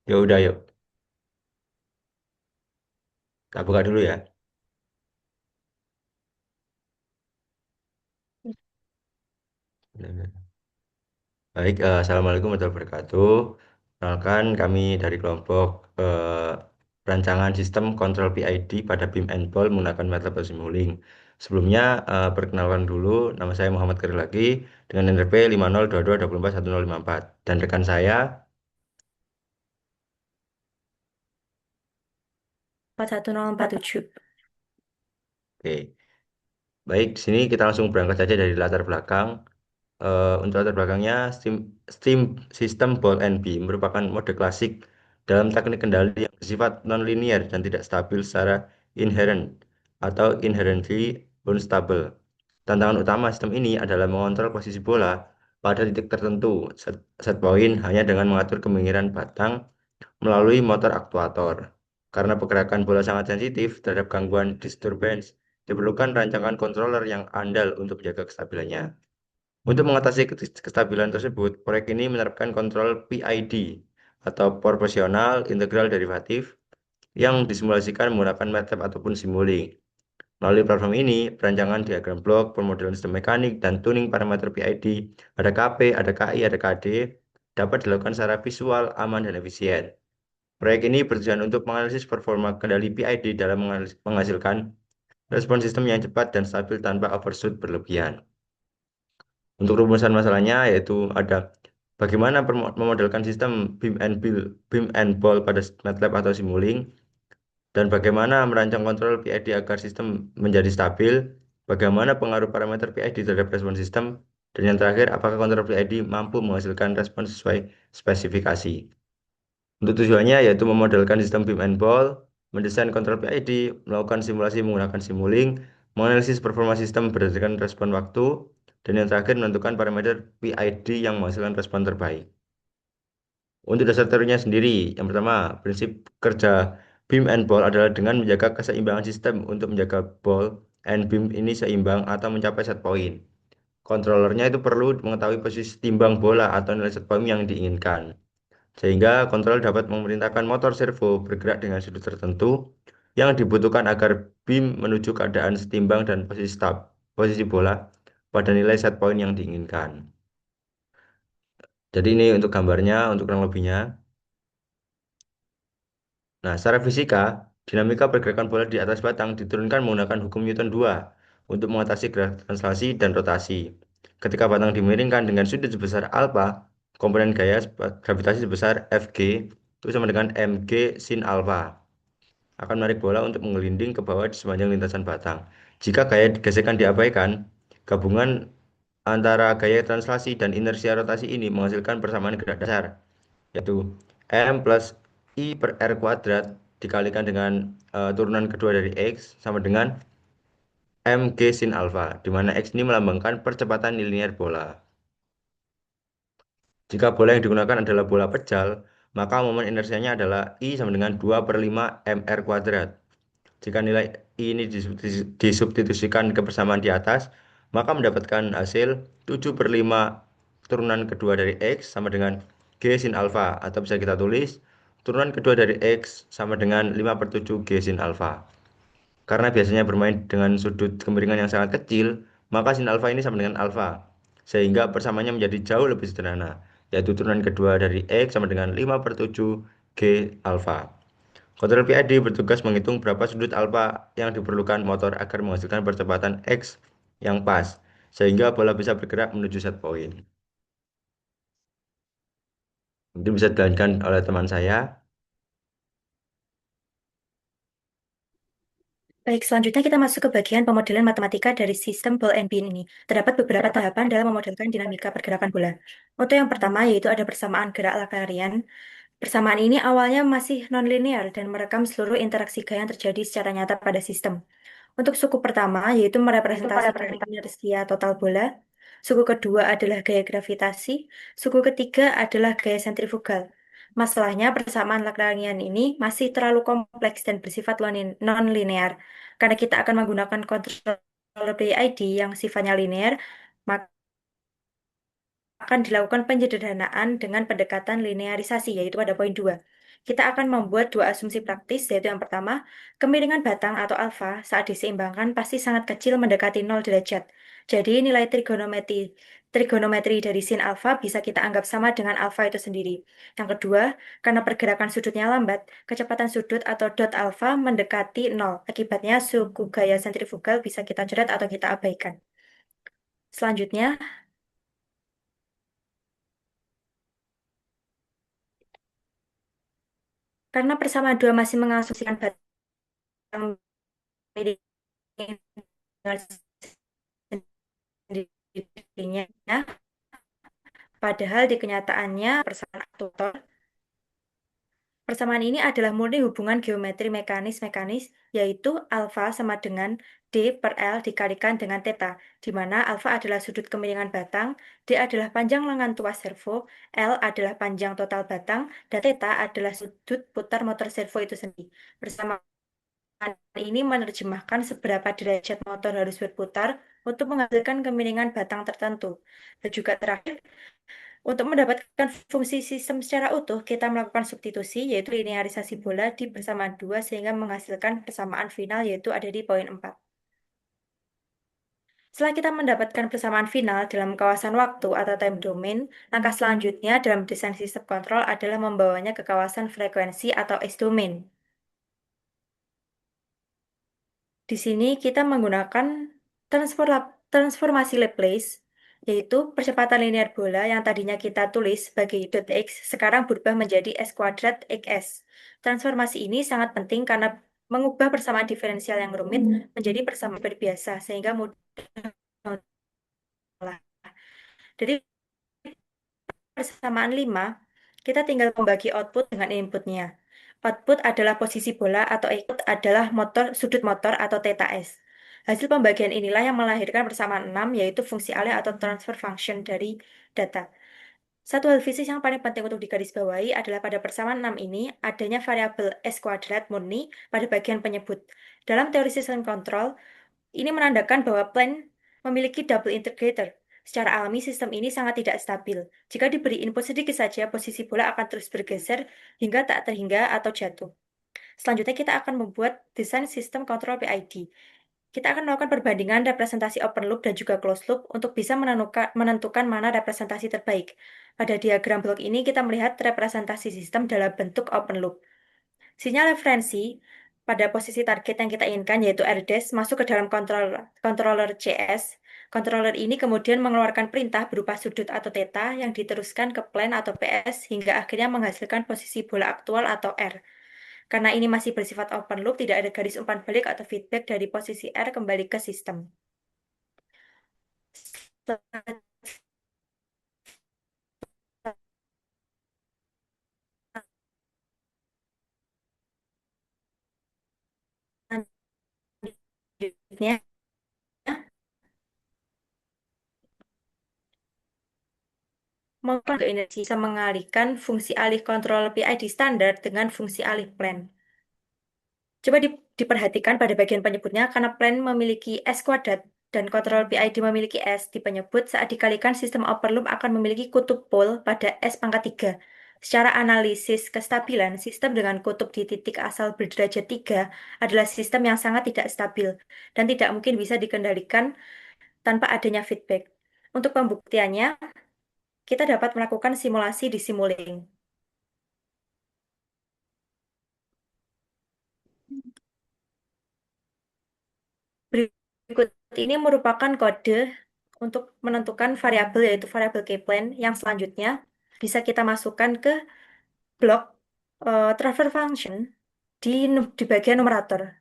Ya udah, yuk. Kita buka dulu ya. Baik, Assalamualaikum warahmatullahi wabarakatuh. Perkenalkan, kami dari kelompok rancangan sistem kontrol PID pada BIM and Ball menggunakan MATLAB Simulink. Sebelumnya, perkenalkan dulu, nama saya Muhammad Karir lagi dengan NRP 5022241054. Dan rekan saya, 41047. oke. Baik, di sini kita langsung berangkat saja dari latar belakang. Untuk latar belakangnya, steam sistem ball and beam merupakan mode klasik dalam teknik kendali yang bersifat nonlinear dan tidak stabil secara inherent atau inherently unstable. Tantangan utama sistem ini adalah mengontrol posisi bola pada titik tertentu, set point, hanya dengan mengatur kemungkinan batang melalui motor aktuator. Karena pergerakan bola sangat sensitif terhadap gangguan disturbance, diperlukan rancangan controller yang andal untuk menjaga kestabilannya. Untuk mengatasi kestabilan tersebut, proyek ini menerapkan kontrol PID atau proporsional integral derivatif yang disimulasikan menggunakan MATLAB ataupun Simulink. Melalui platform ini, perancangan diagram blok, pemodelan sistem mekanik, dan tuning parameter PID, ada KP, ada KI, ada KD, dapat dilakukan secara visual, aman, dan efisien. Proyek ini bertujuan untuk menganalisis performa kendali PID dalam menghasilkan respon sistem yang cepat dan stabil tanpa overshoot berlebihan. Untuk rumusan masalahnya yaitu ada bagaimana memodelkan sistem beam and ball pada MATLAB atau Simulink, dan bagaimana merancang kontrol PID agar sistem menjadi stabil, bagaimana pengaruh parameter PID terhadap respon sistem, dan yang terakhir, apakah kontrol PID mampu menghasilkan respon sesuai spesifikasi. Untuk tujuannya yaitu memodelkan sistem beam and ball, mendesain kontrol PID, melakukan simulasi menggunakan Simulink, menganalisis performa sistem berdasarkan respon waktu, dan yang terakhir menentukan parameter PID yang menghasilkan respon terbaik. Untuk dasar teorinya sendiri, yang pertama, prinsip kerja beam and ball adalah dengan menjaga keseimbangan sistem untuk menjaga ball and beam ini seimbang atau mencapai set point. Controllernya itu perlu mengetahui posisi timbang bola atau nilai set point yang diinginkan. Sehingga kontrol dapat memerintahkan motor servo bergerak dengan sudut tertentu yang dibutuhkan agar beam menuju keadaan setimbang dan posisi bola pada nilai set point yang diinginkan. Jadi ini untuk gambarnya, untuk kurang lebihnya. Nah, secara fisika, dinamika pergerakan bola di atas batang diturunkan menggunakan hukum Newton 2 untuk mengatasi gerakan translasi dan rotasi. Ketika batang dimiringkan dengan sudut sebesar alfa, komponen gaya gravitasi sebesar Fg itu sama dengan mg sin alfa akan menarik bola untuk menggelinding ke bawah di sepanjang lintasan batang. Jika gaya gesekan diabaikan, gabungan antara gaya translasi dan inersia rotasi ini menghasilkan persamaan gerak dasar, yaitu M plus I per R kuadrat dikalikan dengan turunan kedua dari X sama dengan mg sin alfa, di mana X ini melambangkan percepatan linear bola. Jika bola yang digunakan adalah bola pejal, maka momen inersianya adalah I sama dengan 2 per 5 mr kuadrat. Jika nilai I ini disubstitusikan ke persamaan di atas, maka mendapatkan hasil 7 per 5 turunan kedua dari X sama dengan G sin alfa, atau bisa kita tulis turunan kedua dari X sama dengan 5 per 7 G sin alfa. Karena biasanya bermain dengan sudut kemiringan yang sangat kecil, maka sin alfa ini sama dengan alfa. Sehingga persamaannya menjadi jauh lebih sederhana, yaitu turunan kedua dari X sama dengan 5 per 7 G alfa. Kontrol PID bertugas menghitung berapa sudut alfa yang diperlukan motor agar menghasilkan percepatan X yang pas, sehingga bola bisa bergerak menuju set point. Itu bisa dilanjutkan oleh teman saya. Baik, selanjutnya kita masuk ke bagian pemodelan matematika dari sistem ball and beam ini. Terdapat beberapa tahapan dalam memodelkan dinamika pergerakan bola. Untuk yang pertama yaitu ada persamaan gerak Lagrangian. Persamaan ini awalnya masih nonlinear dan merekam seluruh interaksi gaya yang terjadi secara nyata pada sistem. Untuk suku pertama yaitu merepresentasikan inersia total bola. Suku kedua adalah gaya gravitasi. Suku ketiga adalah gaya sentrifugal. Masalahnya persamaan Lagrangian ini masih terlalu kompleks dan bersifat non-linear. Karena kita akan menggunakan kontrol PID yang sifatnya linear, maka akan dilakukan penyederhanaan dengan pendekatan linearisasi, yaitu pada poin 2. Kita akan membuat dua asumsi praktis, yaitu yang pertama, kemiringan batang atau alfa saat diseimbangkan pasti sangat kecil mendekati 0 derajat. Jadi nilai trigonometri dari sin alfa bisa kita anggap sama dengan alfa itu sendiri. Yang kedua, karena pergerakan sudutnya lambat, kecepatan sudut atau dot alfa mendekati 0. Akibatnya suku gaya sentrifugal bisa kita coret atau kita abaikan. Selanjutnya, karena persamaan dua masih mengasumsikan batang miring dengan sendirinya, padahal di kenyataannya persamaan aktuator. Persamaan ini adalah murni hubungan geometri mekanis-mekanis, yaitu alfa sama dengan D per L dikalikan dengan theta, di mana alfa adalah sudut kemiringan batang, D adalah panjang lengan tuas servo, L adalah panjang total batang, dan theta adalah sudut putar motor servo itu sendiri. Persamaan ini menerjemahkan seberapa derajat motor harus berputar untuk menghasilkan kemiringan batang tertentu. Dan juga terakhir, untuk mendapatkan fungsi sistem secara utuh, kita melakukan substitusi, yaitu linearisasi bola di persamaan dua, sehingga menghasilkan persamaan final, yaitu ada di poin 4. Setelah kita mendapatkan persamaan final dalam kawasan waktu atau time domain, langkah selanjutnya dalam desain sistem kontrol adalah membawanya ke kawasan frekuensi atau S-domain. Di sini kita menggunakan transformasi Laplace, yaitu percepatan linear bola yang tadinya kita tulis sebagai dot x, sekarang berubah menjadi s kuadrat xs. Transformasi ini sangat penting karena mengubah persamaan diferensial yang rumit menjadi persamaan berbiasa, sehingga mudah. Jadi persamaan 5, kita tinggal membagi output dengan inputnya. Output adalah posisi bola atau input adalah sudut motor atau theta s. Hasil pembagian inilah yang melahirkan persamaan 6, yaitu fungsi alih atau transfer function dari data. Satu hal fisik yang paling penting untuk digarisbawahi adalah pada persamaan 6 ini adanya variabel S kuadrat murni pada bagian penyebut. Dalam teori sistem kontrol, ini menandakan bahwa plane memiliki double integrator. Secara alami, sistem ini sangat tidak stabil. Jika diberi input sedikit saja, posisi bola akan terus bergeser hingga tak terhingga atau jatuh. Selanjutnya, kita akan membuat desain sistem kontrol PID. Kita akan melakukan perbandingan representasi open loop dan juga closed loop untuk bisa menentukan mana representasi terbaik. Pada diagram blok ini, kita melihat representasi sistem dalam bentuk open loop. Sinyal referensi pada posisi target yang kita inginkan, yaitu RDES, masuk ke dalam controller CS. Controller ini kemudian mengeluarkan perintah berupa sudut atau theta yang diteruskan ke plan atau PS hingga akhirnya menghasilkan posisi bola aktual atau R. Karena ini masih bersifat open loop, tidak ada garis umpan balik atau feedback dari posisi R kembali ke sistem. Selanjutnya, ke energi bisa mengalihkan fungsi alih kontrol PID standar dengan fungsi alih plan. Coba diperhatikan pada bagian penyebutnya, karena plan memiliki S kuadrat dan kontrol PID memiliki S di penyebut, saat dikalikan sistem open loop akan memiliki kutub pol pada S pangkat 3. Secara analisis kestabilan, sistem dengan kutub di titik asal berderajat 3 adalah sistem yang sangat tidak stabil dan tidak mungkin bisa dikendalikan tanpa adanya feedback. Untuk pembuktiannya, kita dapat melakukan simulasi di Simulink. Berikut ini merupakan kode untuk menentukan variabel, yaitu variabel keyplane yang selanjutnya bisa kita masukkan ke blok transfer function di bagian numerator.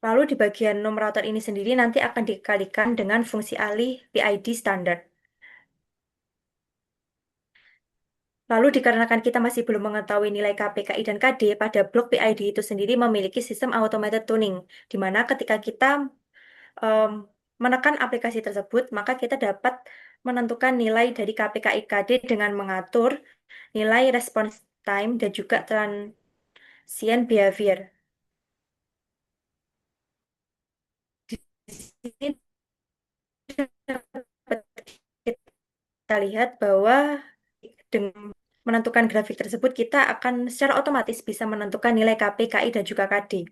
Lalu di bagian numerator ini sendiri nanti akan dikalikan dengan fungsi alih PID standar. Lalu dikarenakan kita masih belum mengetahui nilai K, PKI, dan KD, pada blok PID itu sendiri memiliki sistem automated tuning, di mana ketika kita em, menekan aplikasi tersebut, maka kita dapat menentukan nilai dari KPKI KD dengan mengatur nilai response time dan juga transient behavior. Di sini dapat kita lihat bahwa dengan menentukan grafik tersebut, kita akan secara otomatis bisa menentukan nilai KP, KI, dan juga KD.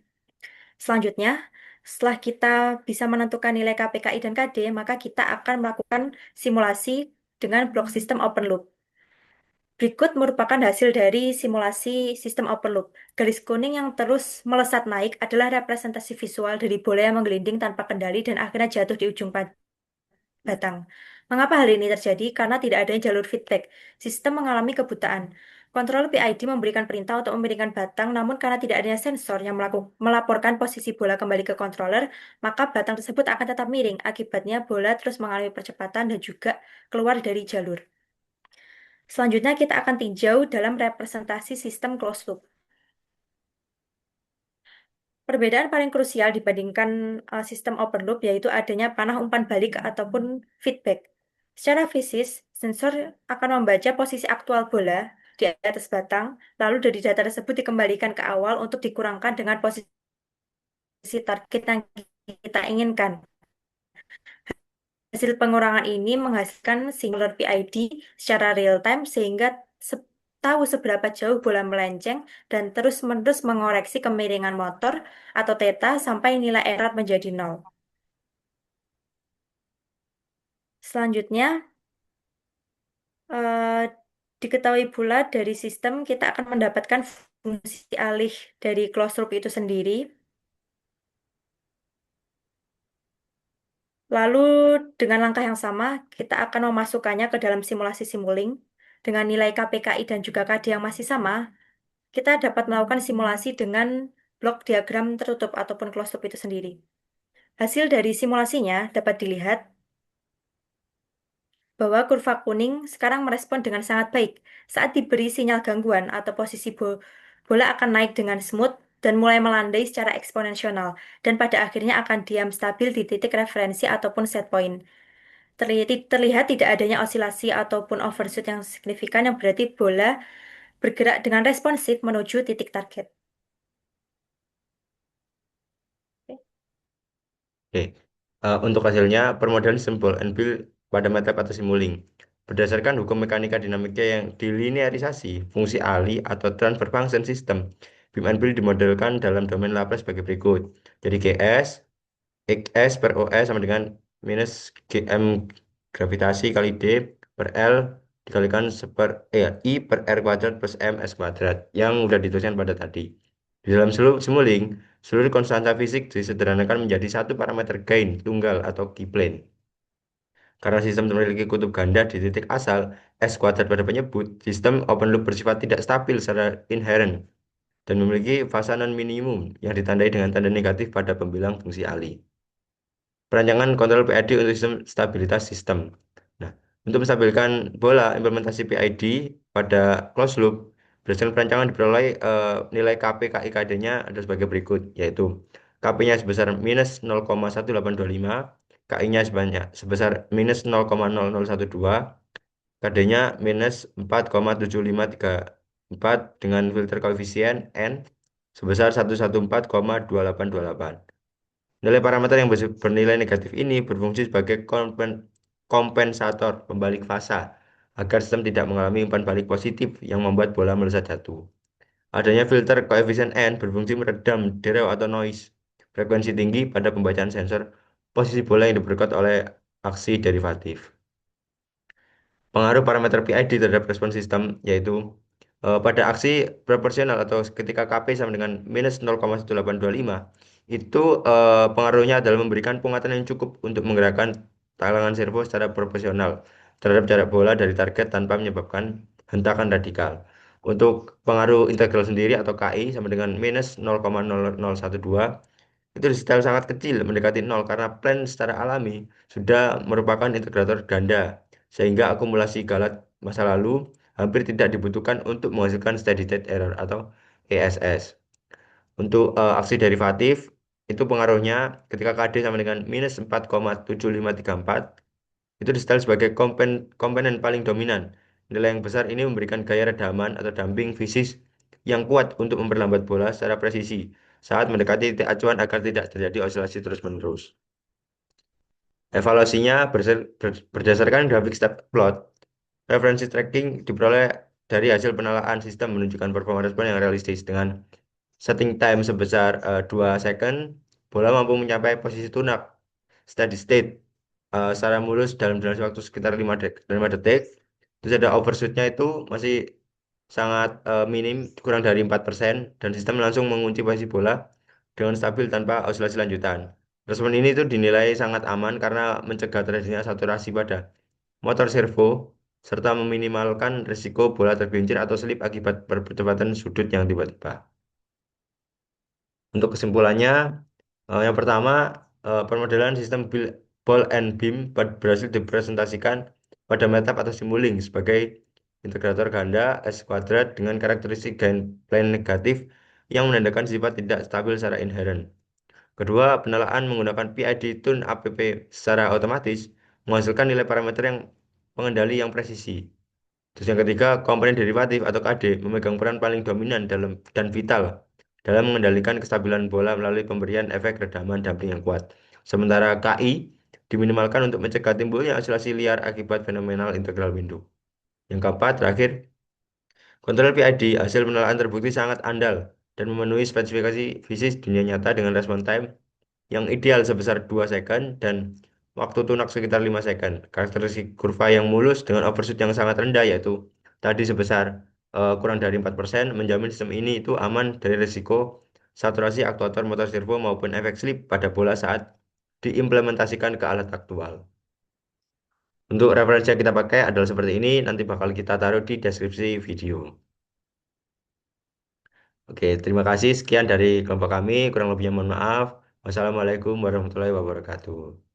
Selanjutnya, setelah kita bisa menentukan nilai KP, KI, dan KD, maka kita akan melakukan simulasi dengan blok sistem open loop. Berikut merupakan hasil dari simulasi sistem open loop. Garis kuning yang terus melesat naik adalah representasi visual dari bola yang menggelinding tanpa kendali dan akhirnya jatuh di ujung batang. Mengapa hal ini terjadi? Karena tidak adanya jalur feedback. Sistem mengalami kebutaan. Kontrol PID memberikan perintah untuk memiringkan batang, namun karena tidak adanya sensor yang melaporkan posisi bola kembali ke controller, maka batang tersebut akan tetap miring. Akibatnya bola terus mengalami percepatan dan juga keluar dari jalur. Selanjutnya kita akan tinjau dalam representasi sistem closed loop. Perbedaan paling krusial dibandingkan sistem open loop yaitu adanya panah umpan balik ataupun feedback. Secara fisik, sensor akan membaca posisi aktual bola di atas batang, lalu dari data tersebut dikembalikan ke awal untuk dikurangkan dengan posisi target yang kita inginkan. Hasil pengurangan ini menghasilkan singular PID secara real time sehingga tahu seberapa jauh bola melenceng dan terus-menerus mengoreksi kemiringan motor atau theta sampai nilai error menjadi nol. Selanjutnya, eh, diketahui pula dari sistem kita akan mendapatkan fungsi alih dari closed loop itu sendiri. Lalu dengan langkah yang sama, kita akan memasukkannya ke dalam simulasi Simulink dengan nilai KPKI dan juga KD yang masih sama. Kita dapat melakukan simulasi dengan blok diagram tertutup ataupun closed loop itu sendiri. Hasil dari simulasinya dapat dilihat bahwa kurva kuning sekarang merespon dengan sangat baik. Saat diberi sinyal gangguan atau posisi bola akan naik dengan smooth dan mulai melandai secara eksponensial dan pada akhirnya akan diam stabil di titik referensi ataupun set point. Terlihat tidak adanya osilasi ataupun overshoot yang signifikan yang berarti bola bergerak dengan responsif menuju titik target. Oke. Oke. Untuk hasilnya, permodalan sistem ball and bill pada MATLAB atau Simulink. Berdasarkan hukum mekanika dinamika yang dilinearisasi, fungsi Ali atau transfer function system, beam and bill dimodelkan dalam domain Laplace sebagai berikut. Jadi GS, XS per OS sama dengan minus GM gravitasi kali D per L dikalikan I per R kuadrat plus M S kuadrat yang udah dituliskan pada tadi. Di dalam Simulink, seluruh konstanta fisik disederhanakan menjadi satu parameter gain tunggal atau Key-plane. Karena sistem memiliki kutub ganda di titik asal, S kuadrat pada penyebut, sistem open loop bersifat tidak stabil secara inherent dan memiliki fasa non minimum yang ditandai dengan tanda negatif pada pembilang fungsi Ali. Perancangan kontrol PID untuk sistem stabilitas sistem. Nah, untuk menstabilkan bola, implementasi PID pada closed loop, berdasarkan perancangan diperoleh nilai KP KIKD-nya ada sebagai berikut, yaitu KP-nya sebesar minus 0,1825, KI-nya sebesar minus 0,0012, KD-nya minus 4,7534 dengan filter koefisien N sebesar 114,2828. Nilai parameter yang bernilai negatif ini berfungsi sebagai kompensator pembalik fasa agar sistem tidak mengalami umpan balik positif yang membuat bola melesat jatuh. Adanya filter koefisien N berfungsi meredam derau atau noise frekuensi tinggi pada pembacaan sensor posisi bola yang diperkuat oleh aksi derivatif. Pengaruh parameter PID terhadap respons sistem yaitu pada aksi proporsional atau ketika KP sama dengan minus 0,1825 itu pengaruhnya adalah memberikan penguatan yang cukup untuk menggerakkan talangan servo secara proporsional terhadap jarak bola dari target tanpa menyebabkan hentakan radikal. Untuk pengaruh integral sendiri atau KI sama dengan minus 0,0012 itu di skala sangat kecil mendekati nol karena plan secara alami sudah merupakan integrator ganda sehingga akumulasi galat masa lalu hampir tidak dibutuhkan untuk menghasilkan steady state error atau ESS. Untuk aksi derivatif itu pengaruhnya ketika KD sama dengan minus 4,7534 itu disetel sebagai komponen paling dominan. Nilai yang besar ini memberikan gaya redaman atau damping fisik yang kuat untuk memperlambat bola secara presisi saat mendekati titik acuan agar tidak terjadi osilasi terus-menerus. Evaluasinya berdasarkan grafik step plot, referensi tracking diperoleh dari hasil penalaan sistem menunjukkan performa respon yang realistis dengan setting time sebesar 2 second, bola mampu mencapai posisi tunak steady state secara mulus dalam durasi waktu sekitar 5 detik. Terus ada overshootnya itu masih sangat minim, kurang dari 4%, dan sistem langsung mengunci posisi bola dengan stabil tanpa osilasi lanjutan. Respon ini tuh dinilai sangat aman karena mencegah terjadinya saturasi pada motor servo serta meminimalkan risiko bola tergelincir atau slip akibat percepatan sudut yang tiba-tiba. Untuk kesimpulannya, yang pertama, permodelan sistem ball and beam berhasil dipresentasikan pada MATLAB atau Simulink sebagai integrator ganda S kuadrat dengan karakteristik gain plane negatif yang menandakan sifat tidak stabil secara inherent. Kedua, penelaan menggunakan PID tune app secara otomatis menghasilkan nilai parameter yang pengendali yang presisi. Terus yang ketiga, komponen derivatif atau KD memegang peran paling dominan dalam dan vital dalam mengendalikan kestabilan bola melalui pemberian efek redaman damping yang kuat. Sementara KI diminimalkan untuk mencegah timbulnya osilasi liar akibat fenomenal integral window. Yang keempat, terakhir, kontrol PID hasil penelaran terbukti sangat andal dan memenuhi spesifikasi fisik dunia nyata dengan respon time yang ideal sebesar 2 second dan waktu tunak sekitar 5 second. Karakteristik kurva yang mulus dengan overshoot yang sangat rendah yaitu tadi sebesar kurang dari 4% menjamin sistem ini itu aman dari risiko saturasi aktuator motor servo maupun efek slip pada bola saat diimplementasikan ke alat aktual. Untuk referensi yang kita pakai adalah seperti ini, nanti bakal kita taruh di deskripsi video. Oke, terima kasih. Sekian dari kelompok kami. Kurang lebihnya mohon maaf. Wassalamualaikum warahmatullahi wabarakatuh.